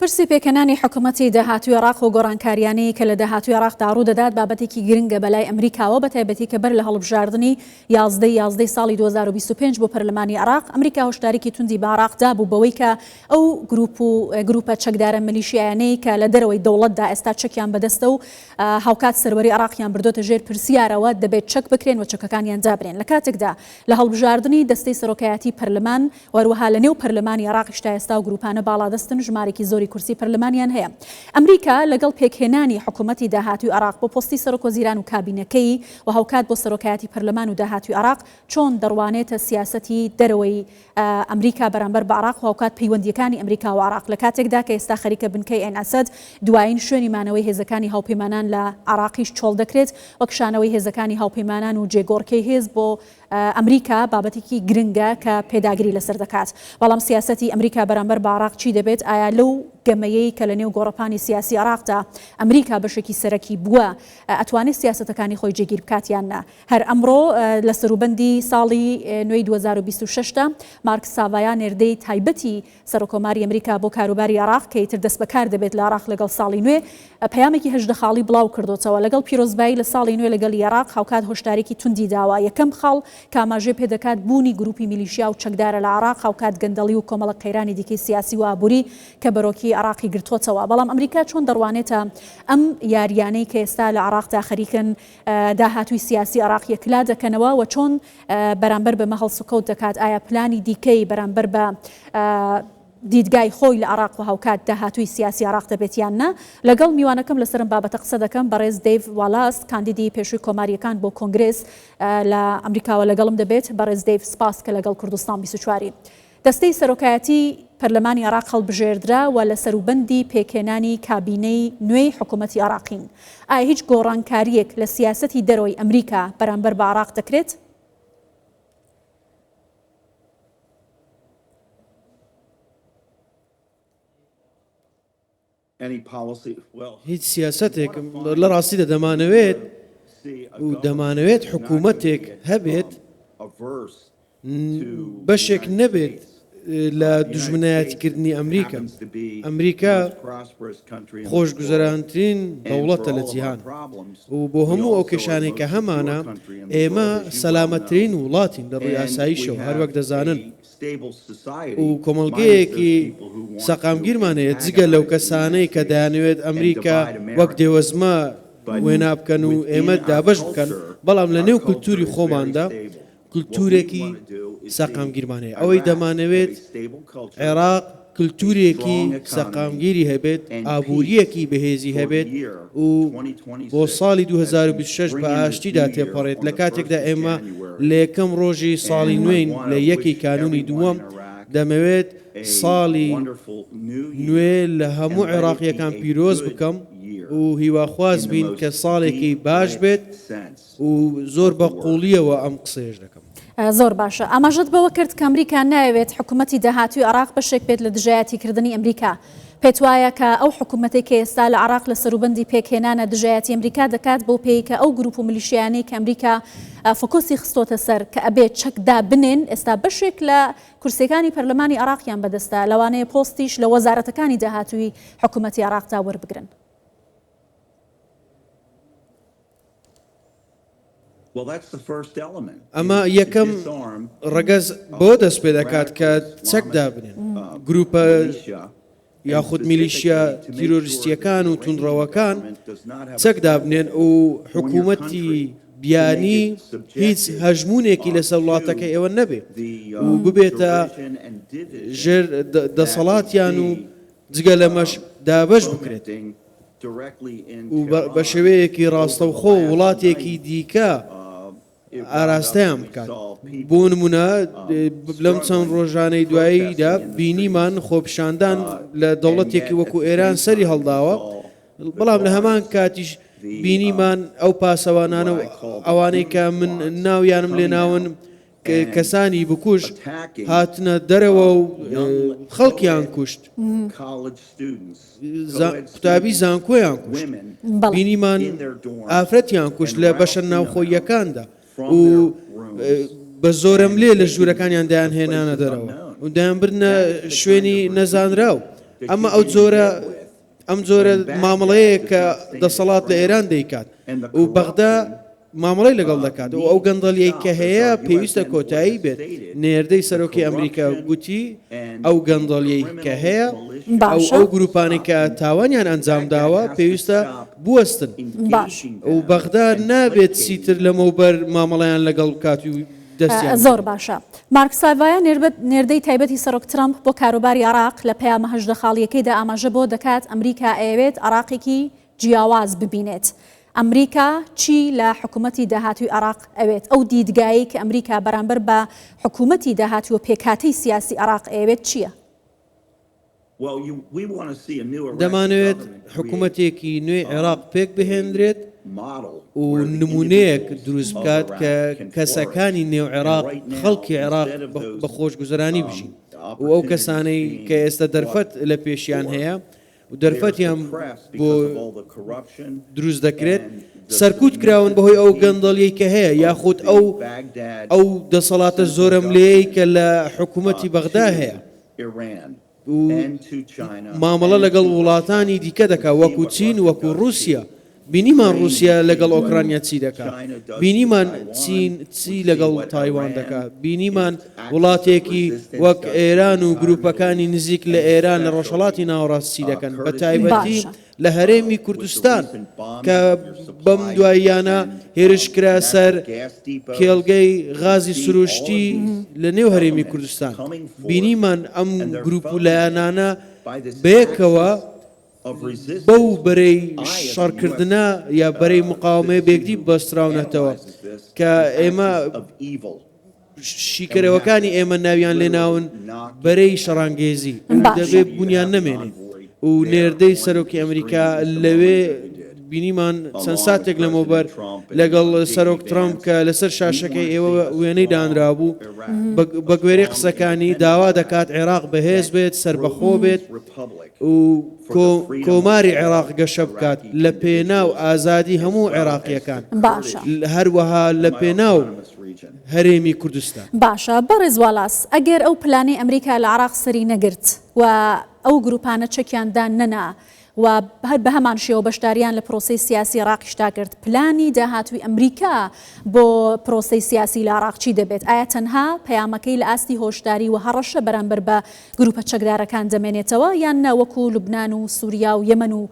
پرسی پێکەنانی حکوومەتی داهاتوی عێراق و گۆڕانکاریانەی کە لە داهاتوی عێراقدا ڕوودەدات بابەتێکی گرنگە بەلای ئەمریکاوە بە تایبەتی کە بەر لە هەڵبژاردننی 11 ساڵی 2025 بۆ پەرلەمانی عێراق ئەمریکا هۆشداریکی توندی بە عێراقدا بوو بەوەی کە ئەو گروپە چەکدارە ملیشیایانەی کە لە دەرەوەی دەوڵەتدا ئێستا چەکیان بەدەستە و هاوکات سەروەری عێراقیان بردۆتە ژێر پرسیارەوە دەبێت چەک بکرێن و چەکەکانیان دابرێن لە کاتێکدا لە هەڵبژاردننی دەستەی سەرۆکایەتی پەرلەمان وەروەها لە نێو پەرلەمانی عێراقیشتا ئێستا و گروپانە باڵادەستن ژمارێکی زۆری کورسی پەرلەمانیان هەیە. ئەمریکا لەگەڵ پێکهێنانی حکوومەتی داهاتوی عێراق بۆ پۆستی سەرۆکوەزیران و کابینەکەی و هاوکات بۆ سەرۆکایەتی پەرلەمان و داهاتوی عێراق چۆن دەڕوانێتە سیاسەتی دەرەوەی ئەمریکا بەرامبەر بە عێراق و هاوکات پەیوەندیەکانی ئەمریکا و عێراق لە کاتێکدا کە ئێستا خەریکە بنکەی ئەین ئەسەد دوایین شوێنی مانەوەی هێزەکانی هاوپەیمانان لە عێراقیش چۆڵ دەکرێت وەک شانەوەی هێزەکانی هاوپەیمانان و جێگۆڕکەی هێز بۆ ئەمریکا بابەتێکی گرنگە کە پێداگری لەسەر دەکات. بەڵام سیاسەتی ئەمریکا بەرامبەر بە عێراق چی دەبێت؟ ئایا لەو گەمەیەی کە لە نێو گۆڕەپانی سیاسی عێراقدا ئەمریکا بەشێکی سەرەکی بووە ئەتوانێت سیاسەتەکانی خۆی جێگیر بکاتیان نا. هەر ئەمڕۆ لە سەروبەندی ساڵی نوێی 2026دا مارک ساڤایا نێردەی تایبەتی سەرۆکۆماری ئەمریکا بۆ کاروباری عێراق کە ئیتر دەست بەکار دەبێت لە عێراق لەگەڵ ساڵی نوێ پەیامێکی هەژدەخاڵی بڵاو کردوتەوە لەگەڵ پیرۆزبایی لە ساڵی نوێ لەگەڵ عێراق هاوکات هۆشدارێکی توندی داوە یەکەم خاڵ کاماژێ پێدەکات بوونی گروپی میلیشیا و چەکدارە لە عێراق هاوکات گەندەڵی و کۆمەڵە قەیرانی دیکەی سیاسی و ئابووری کە بەرۆکی عێراقی گرتوتەوە. بەڵام ئەمریکا چۆن دەڕوانێتە ئەم یاریانەی کە ئێستا لە عێراقدا خەریکن داهاتوی سیاسی عێراق یەکلا دەکەنەوە و چۆن بەرامبەر بە مەهەڵسوکەوت دەکات ئایا پلانی دیکەی بەرامبەر بە دیدگای خۆی لە عێراق و هاوکات داهاتوی سیاسی عێراق دەبێتیان نا. لەگەڵ میوانەکەم لەسەرم بابەتە قسە دەکەم بەڕێز دەیڤ والاس کاندیدی پێشووی کۆماریەکان بۆ کۆنگرێس لە ئەمریکاوە لەگەڵم دەبێت. بەڕێز دەیڤ سپاس کە لەگەڵ کوردستان 24 دەستەی سەرۆکایەتی پەرلەمانی عێراق هەڵبژێردرا و لە سەروبەندی پێکهێنانی کابینەی نوێی حکوومەتی عێراقین. ئایا هیچ گۆڕانکاریەک لە سیاسەتی دەرەوەی ئەمریکا بەرامبەر بە عێراق دەکرێت؟ هیچ سیاسەتێک لە ڕاستیدا دەمانەوێت حکوومەتێک هەبێت بەشێک نەبێت لە دوژمنایەتیکردنی ئەمریکا. ئەمریکا خۆشگوزەرانترین دەوڵەتە لە جیهان و بۆ هەموو ئەو کێشانەی کە هەمانە ئێمە سەلامەترین وڵاتین لە ڕووی ئاساییشەوە هەروەک دەزانن و کۆمەڵگەیەکی سەقامگیرمانەیە جگە لەو کەسانەی کە دەیانەوێت ئەمریکا وەک دێوەزمە وێنا بکەن و ئێمە دابەش بکەن بەڵام لە نێو کولتوری خۆماندا کولتورێکی سەقامگیرمانەیە. ئەوەی دەمانەوێت عێراق کولتورێکی سەقامگیری هەبێت ئابوووریەکی بەهێزی هەبێت و بۆ ساڵی 2026 بە ئاشتیدا تێپەڕێت لە کاتێکدا ئێمە لە یەکەم ڕۆژی ساڵی نوێین لە یەکی کانونی دووەم دەمەوێت ساڵی نوێ لە هەموو عێراقیەکان پیرۆز بکەم و هیواخواز بین کە ساڵێکی باش بێت و زۆر بە قوڵیەوە ئەم قسەیەش دەکەم. زۆر باشە. ئاماژەت بەوە کرد کە ئەمریکا ناوێت حکوومەتی داهاتوی عێراق بەشێک بێت لە دژایەتیکردنی ئەمریکا. پێت وایە کە ئەو حکوومەتێک کە ئێستا لە عێراق لە سەروبەندی پێکهێنانە دژایەتی ئەمریکا دەکات بۆ پێی کە ئەو گروپ و میلیشیانەی کە ئەمریکا فۆکۆسی خستۆتە سەر کە ئەبێت چەکدا بنێن ئێستا بەشێک لە کورسەکانی پەرلەمانی عێراقیان بەدەستە لەوانەیە پۆستیش لە وەزارەتەکانی داهاتوی حکوومەتی عێراقدا وەربگرن. ئەمە یەکەم ڕەگەز بۆ دەست پێ دەکات کە چەکدا بنێن گروپە یاخود میلیشیا تیرۆریستیەکان و توندڕەوەکان چەکدا بنێن و حکوومەتی بیانی هیچ هەژمونێکی لەسەر وڵاتەکە ئێوە نەبێ و ببێتە ژێر دەسەڵاتیان و جگە لەمەش دابەش بکرێت و بە شێوەیەکی ڕاستەوخۆ وڵاتێکی دیکە ئاراستەیان بکات. بۆ نمونە لەم چەند ڕۆژانەی دواییدا بینیمان خۆپیشاندان لە دەوڵەتێکی وەکو ئێران سەری هەڵداوە بەڵام لە هەمان کاتیش بینیمان ئەو پاسەوانانە و ئەوانەی کە من ناویانم لێ ناون کەسانی بکوش هاتنە دەرەوە و خەڵکیان کوشت قوتابی زانکۆیان کوشت بینیمان ئافرەتیان کوشت لە بەشە ناوخۆیەکاندا و بە زۆرم لێ لە ژوورەکانیان دایان هێنانە دەرەوە و دایان برنە شوێنی نەزانراو ئەمە ئەم جۆرە مامەڵەیە کە دەسەڵات لە ئێران دەیکات و بەغدا مامەڵەی لەگەڵ دەکات و ئەو گەندەڵیەی کە هەیە پێویستە کۆتایی بێت. نێردەی سەرۆکی ئەمریکا گوتی ئەو گەندەڵیەی کە هەیە ئەو گروپانی کە تاوانیان ئەنجام داوە پێویستە بوەستن و بەغدا نابێت چیتر لەمەوبەر مامەڵەیان لەگەڵ بکات و زۆر باشە. مارک ساڤایە نێردەی تایبەتی سەرۆک ترامپ بۆ کاروباری عراق لە پەیامە هەژدە خاڵیەکەیدا ئاماژە بۆ دەکات ئەمریکا ئەوێت عراقێکی جیاواز ببینێت. ئەمریکا چی لە حکوومەتی داهاتووی عراق ئەوێت؟ ئەو دیدگایی کە ئەمریکا بەرامبەر بە حکوومەتی داهاتووە پێکهاتەی سیاسی عراق ئەوێت چییە؟ دەمانەوێت حکوومەتێکی نوێی عێراق پێک بهێنرێت و نمونەیەک دروست بکات کە کەسەکانی نێو عێراق خەڵکی عێراق بە خۆشگوزەرانی بژین و ئەو کەسانەی کە ئێستا دەرفەت لە پێشیان هەیە و دەرفەتیان بۆ دروست دەکرێت سەرکوت کراون بەهۆی ئەو گەندەڵیەی کە هەیە یاخود ئەو دەسەڵاتە زۆرم لێی کە لە حکوومەتی بەغدا هەیە مامەڵە لەگەڵ وڵاتانی دیکە دەکا وەکو چین وەکو رووسیا. بینیمان رووسیا لەگەڵ ئۆکرانیا چی دەکات، بینیمان چین چی لەگەڵ تایوان دەکات، بینیمان وڵاتێکی وەک ئێران و گروپەکانی نزیک لە ئێران لە ڕۆژهەڵاتی ناوەڕاست چی دەکەن بە تایبەتی لە هەرێمی کوردستان کە بەم دواییانە هێرشکرا سەر کێڵگەی غازی سروشتی لە نێو هەرێمی کوردستان. بینیمان ئەم گروپ و لایەنانە بەیەکەوە بەو بەرەی شەڕکردنە یا بەرەی مقاومەیە بێگدی بەستراونەتەوە کە ئێمە شیکەرەوەکانی ئێمە ناویان لێناون بەرەی شەڕانگێزی دەبێت بوونیان نەمێنێ و نێردەی سەرۆکی ئەمریکا لەوێ بینیمان چەند ساتێک لەمەوبەر لەگەڵ سەرۆک ترامپ کە لەسەر شاشەکەی ئێوە وێنەی دانرابوو بە گوێرەی قسەکانی داوا دەکات عێراق بەهێز بێت سربەخۆ بێت و کۆماری عێراق گەشە بکات لە پێناو ئازادی هەموو عێراقیەکان هەروەها لە پێناو هەرێمی کوردستان. باشە بەڕێز والاس ئەگەر ئەو پلانەی ئەمریکا لە عراق سەری نەگرت و ئەو گروپانە چەکیاندان نەنا و هەر بە هەمان شێوە بەشداریان لە پرۆسەی سیاسی عراقیشتا کرد پلانی داهاتووی ئەمریکا بۆ پرۆسەی سیاسی لە عراق چی دەبێت؟ ئایا تەنها پەیامەکەی لە ئاستی هۆشداری و هەڕەشە بەرامبەر بە گروپە چەکدارەکان دەمێنێتەوە یان نەوەکو لوبنان و سووریا و یەمەن و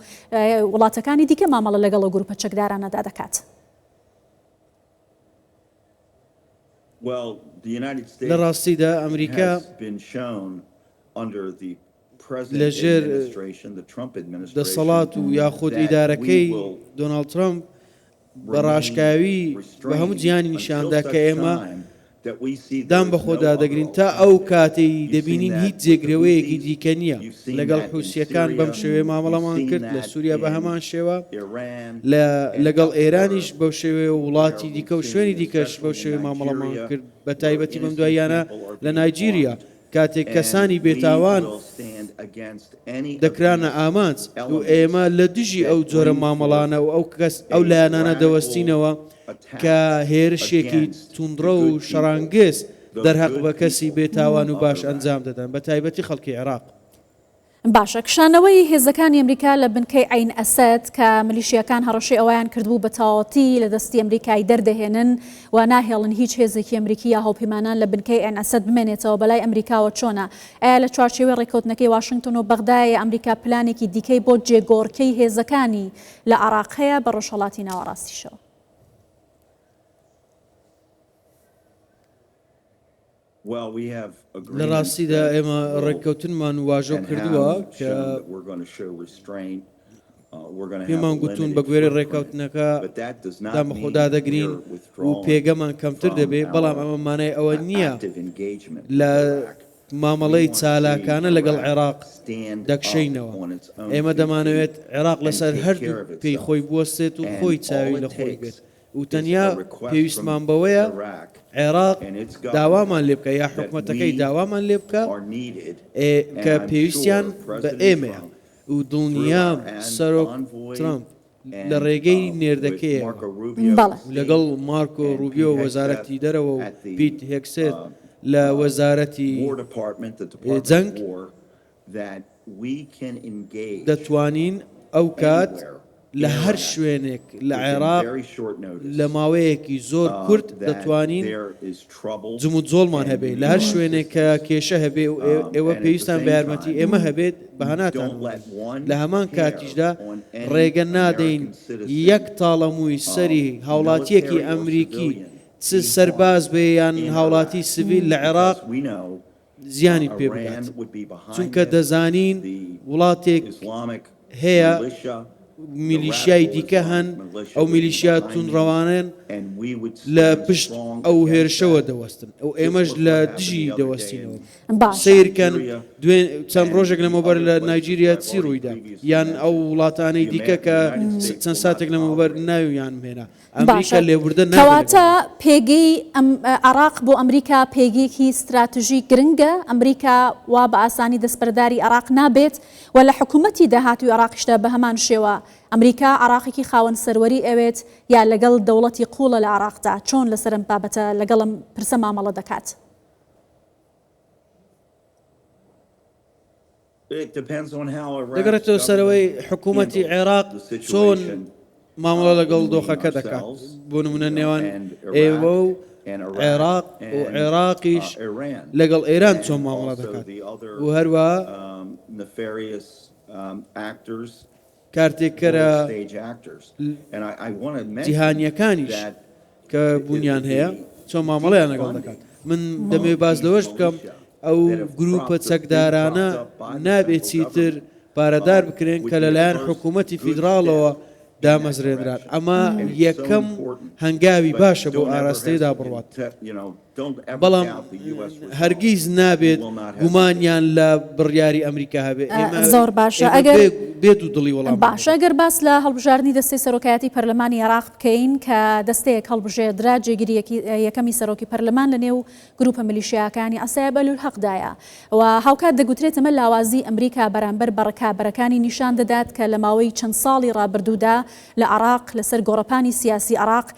وڵاتەکانی دیکە مامەڵە لەگەڵ گروپە چەکدارانەدا دەکات؟ لە ڕاستیدا ئەمریکا لەژێر دەسەڵات و یاخود ئیدارەکەی دۆناڵد ترامپ بە ڕاشکاوی بە هەموو جیانی نیشاندا کە ئێمە دام بە خۆدا دەگرین تا ئەو کاتەی دەبینین هیچ جێگرەوەیەکی دیکە نییە. لەگەڵ حوسیەکان بەم شێوەیە مامەڵەمان کرد، لە سووریا بە هەمان شێوە، لەگەڵ ئێرانیش بەو شێوەیە وڵاتی دیکە و شوێنی دیکەش بەو شێوەیە مامەڵەمان کرد بە تایبەتی بەم دواییانە لە نایجیریا کاتێک کەسانی بێتاوان دەکرانە ئامانج و ئێمە لە دژی ئەو جۆرە مامەڵانە و ئەو لایەنانە دەوەستینەوە کە هێرشێکی توندڕە و شەڕانگێز دەرهەق بە کەسی بێتاوان و باش ئەنجام دەدەن بە تایبەتی خەڵکی عێراق. باشە کشانەوەی هێزەکانی ئەمریکا لە بنکەی عین ئەسەد کە ملیشیەکان هەڕەشەی ئەویان کردبوو بە تەواوەتی لە دەستی ئەمریکای دەردەهێنن و ناهێڵن هیچ هێزێکی ئەمریکی یا هاوپەیمانان لە بنکەی عین ئەسەد بمێنێتەوە بەلای ئەمریکاوە چۆنە؟ ئایا لە چوارچێوەی ڕێکەوتنەکەی واشنگتن و بەغدایە ئەمریکا پلانێکی دیکەی بۆ جێگۆڕکەی هێزەکانی لە عێراق هەیە بە ڕۆژهەڵاتی ناوەڕاستیشەوە؟ لە ڕاستیدا ئێمە ڕێککەوتنمان واژۆ کردووە کە پێمان گوتون بە گوێرە ڕێککەوتنەکە دام بە خۆدا دەگرین و پێگەمان کەمتر دەبێت، بەڵام ئەمە مانای ئەوە نییە لە مامەڵەی چالاکانە لەگەڵ عێراق دەکشینەوە. ئێمە دەمانەوێت عێراق لەسەر هەردوو پێی خۆی بوەستێت و خۆی چاوی لە خۆی بێت و تەنیا پێویستمان بەوەیە عێراق داوامان لێ بکە یا حکوومەتەکەی داوامان لێ بکە کە پێویستیان بە ئێمەیە و دڵنیام سەرۆک ترامپ لە ڕێگەی نێردەکەیە لەگەڵ مارکۆ ڕوبیۆ وەزارەتی دەرەوە و پیت هێکسێت لە وەزارەتی جەنگ دەتوانین ئەو کات لە هەر شوێنێک لە عێراق لە ماوەیەکی زۆر کورت دەتوانین جم و جۆڵمان هەبێت لە هەر شوێنێک کە کێشە هەبێ و ئێوە پێویستان بە یارمەتی ئێمە هەبێت بەهاناتان لە هەمان کاتیشدا ڕێگە نادەین یەک تاڵەمووی سەری هاوڵاتیەکی ئەمریکی چ سەرباز بێ یان هاوڵاتی سڤیل لە عێراق زیانی پێ بکات چونکە دەزانین وڵاتێک هەیە میلیشیای دیکە هەن ئەو میلیشیا تونڕەوانن لە پشت ئەو هێرشەوە دەوەستن ئەو ئێمەش لە دژی دەوەستینەوە سیرکەن چەند ڕۆژێک لەمەوبەر لە نایجیریا چی ڕوویدا یان ئەو وڵاتانەی دیکە کە چەند ساتێک لەمەوبەر ناویان هێنا ئەمریکا لێبوردە کەواتە پێگەی عێراق بۆ ئەمریکا پێگەیەکی استراتژی گرنگە ئەمریکا وا بە ئاسانی دەستبەرداری عێراق نابێت و لە حکوومەتی داهاتوی عێراقیشدا بە هەمان شێوە ئەمریکا عێراقێکی خاوەن سەروەری ئەوێت یا لەگەڵ دەوڵەتی قوڵە لە عێراقدا چۆن لەسەر ئەم بابەتە لەگەڵم پرسە مامەڵە دەکات دەگەڕێتەوە سەرەوەی حکوومەتی عێراق چۆن مامەڵە لەگەڵ دۆخەکە دەکات بۆ نمونە نێوان ئێوە و عێراق و عێراقیش لەگەڵ ئێران چۆن مامەڵە دەکات و هەروە کارتێکەرە جیهانیەکانیش کە بوونیان هەیە چۆن مامەڵەیان لەگەڵ دەکات من دەمێ باز لەوەش بکەم ئەو گروپە چەکدارانە نابێت چیتر پارەدار بکرێن کە لەلایەن حکوومەتی فیدراڵەوە دامەزرێنران ئەمە یەکەم هەنگاوی باشە بۆ ئاراستەیدا بڕوات بەڵام هەرگیز نابێت گومانیان لە بڕیاری ئەمریکا هەبێت زۆر باشە ئەگەر بێت و دڵی وەڵام باشە ئەگەر باس لە هەڵبژاردننی دەستەی سەرۆکایەتی پەرلەمانی عێراق بکەین کە دەستەیەک هەڵبژێردرا جێگیری یەکەمی سەرۆکی پەرلەمان لە نێو گروپە میلیشیاکانی ئەسای بەلولحەقدایە و هاوکات دەگوترێت ئەمە لاوازی ئەمریکا بەرامبەر بە ڕکابەرەکانی نیشان دەدات کە لە ماوەی چەند ساڵی ڕابردوودا لە عێراق لەسەر گۆڕەپانی سیاسی عێراق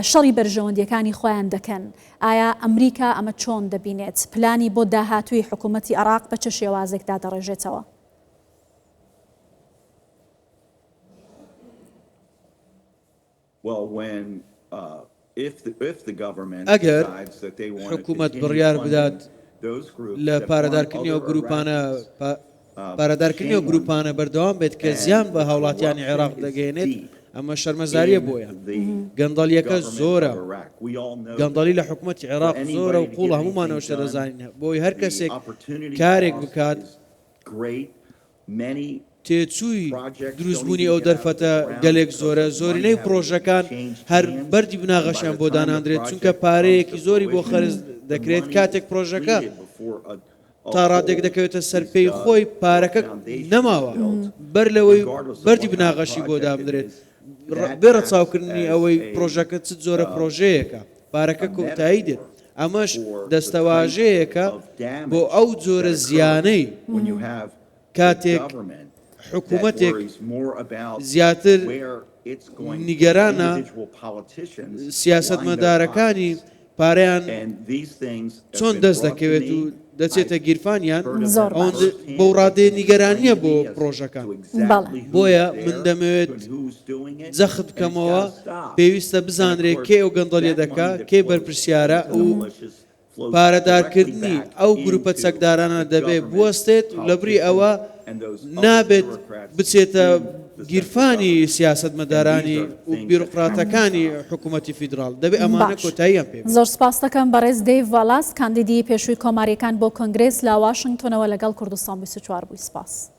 شەڕی بەرژەوەندیەکانی خۆیان دەکەن ئایا ئەمریکا ئەمە چۆن دەبینێت پلانی بۆ داهاتووی حکوومەتی عێراق بە چه شێوازێکدا دەڕێژێتەوە ئەگەر حکوومەت بڕیار بدات لە پارەدارکردنیەوە گروپانە پارەدارکردنیەوە گروپانە بەردەوام بێت کە زیان بە هاوڵاتیانی عێراق دەگەێنێت ئەمە شەرمەزاریە بۆیان گەندەڵیەکە زۆرە گەندەڵی لە حکوومەتی عێراق زۆرە و قوڵە هەمومانەوەشە دەزانین بۆی هەر کەسێک کارێک بکات تێچووی دروستبوونی ئەو دەرفەتە گەلێک زۆرە زۆرینەی پرۆژەکان هەر بەردی بناغەشیان بۆ داناندرێت چونکە پارەیەکی زۆری بۆ خەرج دەکرێت کاتێک پرۆژەکە تا ڕادێک دەکەوێتە سەرپێی خۆی پارەکە نەماوە بەر لەوەی بەردی بناغەشی بۆ دامدرێت بێرە چاوکردنی ئەوەی پرۆژەکە چ جۆرە پرۆژەیەەکە پارەکە کۆتایی دێت ئەمەش دەستەواژەیەکە بۆ ئەو جۆرە زیانەی کاتێک حکوومەتێک زیاتر نیگەرانە سیاسەتمەدارەکانی پارەیان چۆن دەست دەکەوێت و دەچێتە گیرفانیان بەو ڕادێ نیگەرانیە بۆ پرۆژەکان بۆیە من دەمەوێت جەخت بکەمەوە پێویستە بزانرێت کێ ئەو گەندەڵیە دەکا کێ بەرپرسیارە و پارەدارکردنی ئەو گروپە چەکدارانە دەبێت بوەستێت لەبری ئەوە نابێت بچێتە گیرفانی سیاسەتمەدارانی و بیرۆقراتەکانی حکوومەتی فیدراڵ دەبێت ئەمانە کۆتاییان پێ زۆر سپاس دەکەم بەڕێز دەیڤ والاس کاندیدی پێشووی کۆماریەکان بۆ کۆنگرێس لە واشنگتۆنەوە لەگەڵ کوردستان 24 بووی سپاس